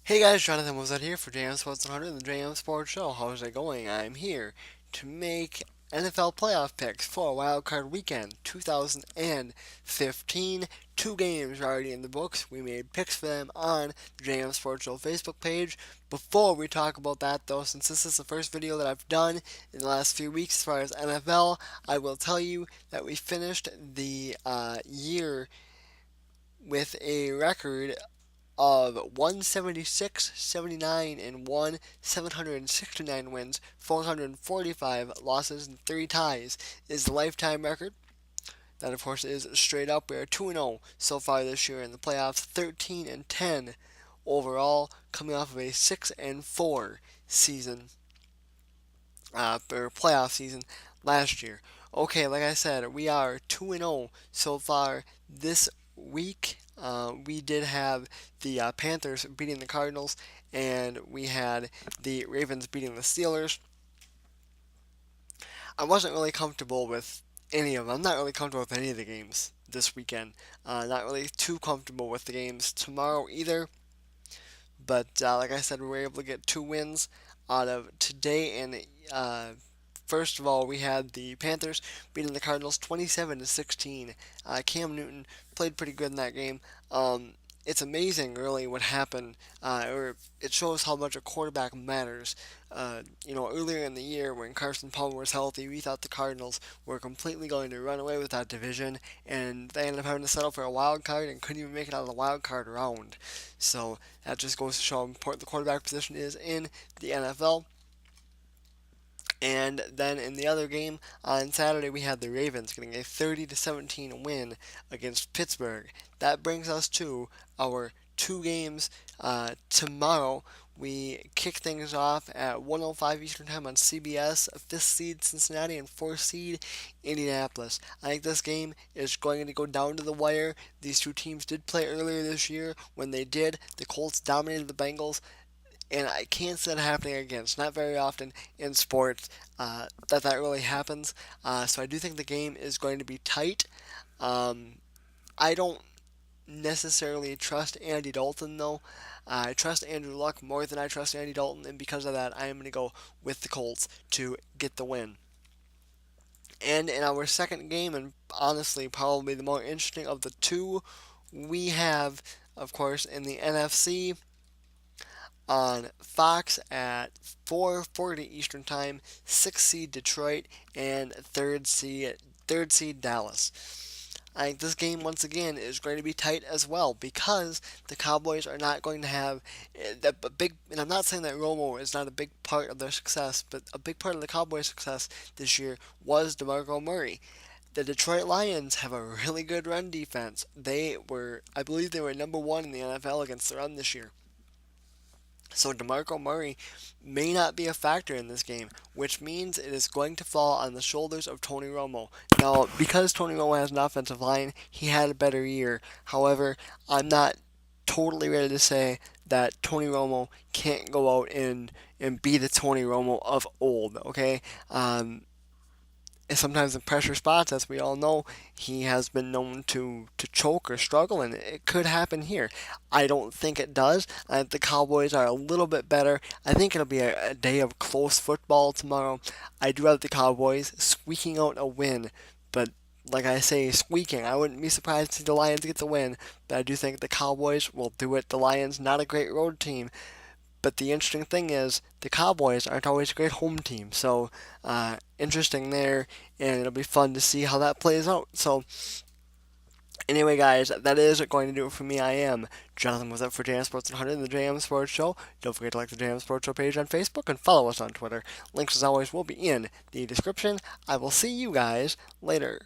Hey guys, Jonathan was out here for JM Sports 100 and the JM Sports Show. How's it going? I'm here to make NFL playoff picks for Wildcard Weekend 2015. Two games are already in the books. We made picks for them on the JM Sports Show Facebook page. Before we talk about that, though, since this is the first video that I've done in the last few weeks as far as NFL, I will tell you that we finished the year with a record of 176, 79, and 1, 769 wins, 445 losses, and 3 ties is the lifetime record. That, of course, is straight up. We are 2 0 so far this year in the playoffs, 13 and 10 overall, coming off of a 6 and 4 season, or playoff season last year. Okay, like I said, we are 2 and 0 so far this week. We did have the Panthers beating the Cardinals, and we had the Ravens beating the Steelers. I wasn't really comfortable with any of them. I'm not really comfortable with any of the games this weekend. Not really too comfortable with the games tomorrow either. But like I said, we were able to get 2 wins out of today. And first of all, we had the Panthers beating the Cardinals 27 to 16. Cam Newton played pretty good in that game. It's amazing, really, what happened, or it shows how much a quarterback matters. Earlier in the year when Carson Palmer was healthy, we thought the Cardinals were completely going to run away with that division, and they ended up having to settle for a wild card and couldn't even make it out of the wild card round. So that just goes to show how important the quarterback position is in the NFL. And then in the other game on Saturday, we had the Ravens getting a 30 to 17 win against Pittsburgh. That brings us to our 2 games tomorrow. We kick things off at 1:05 Eastern Time on CBS. 5th seed Cincinnati and 4th seed Indianapolis. I think this game is going to go down to the wire. These two teams did play earlier this year. When they did, the Colts dominated the Bengals, and I can't see that happening again. It's not very often in sports that really happens. So I do think the game is going to be tight. I don't necessarily trust Andy Dalton, though. I trust Andrew Luck more than I trust Andy Dalton, and because of that, I am going to go with the Colts to get the win. And in our second game, and honestly probably the more interesting of the two, we have, of course, in the NFC, on Fox at 4:40 Eastern Time, 6th seed Detroit and third seed Dallas. I think this game once again is going to be tight as well because the Cowboys are not going to have a big. And I'm not saying that Romo is not a big part of their success, but a big part of the Cowboys' success this year was DeMarco Murray. The Detroit Lions have a really good run defense. I believe they were number 1 in the NFL against the run this year. So DeMarco Murray may not be a factor in this game, which means it is going to fall on the shoulders of Tony Romo. Now, because Tony Romo has an offensive line, he had a better year. However, I'm not totally ready to say that Tony Romo can't go out and be the Tony Romo of old, okay? And sometimes in pressure spots, as we all know, he has been known to choke or struggle, and it could happen here. I don't think it does. I think the Cowboys are a little bit better. I think it'll be a day of close football tomorrow. I do have the Cowboys squeaking out a win, but like I say, squeaking. I wouldn't be surprised to see the Lions get the win, but I do think the Cowboys will do it. The Lions, not a great road team, but the interesting thing is the Cowboys aren't always a great home team. So interesting there, and it'll be fun to see how that plays out. So anyway, guys, that is going to do it for me. I am Jonathan with it for JM Sports 100 and the JM Sports Show. Don't forget to like the JM Sports Show page on Facebook and follow us on Twitter. Links, as always, will be in the description. I will see you guys later.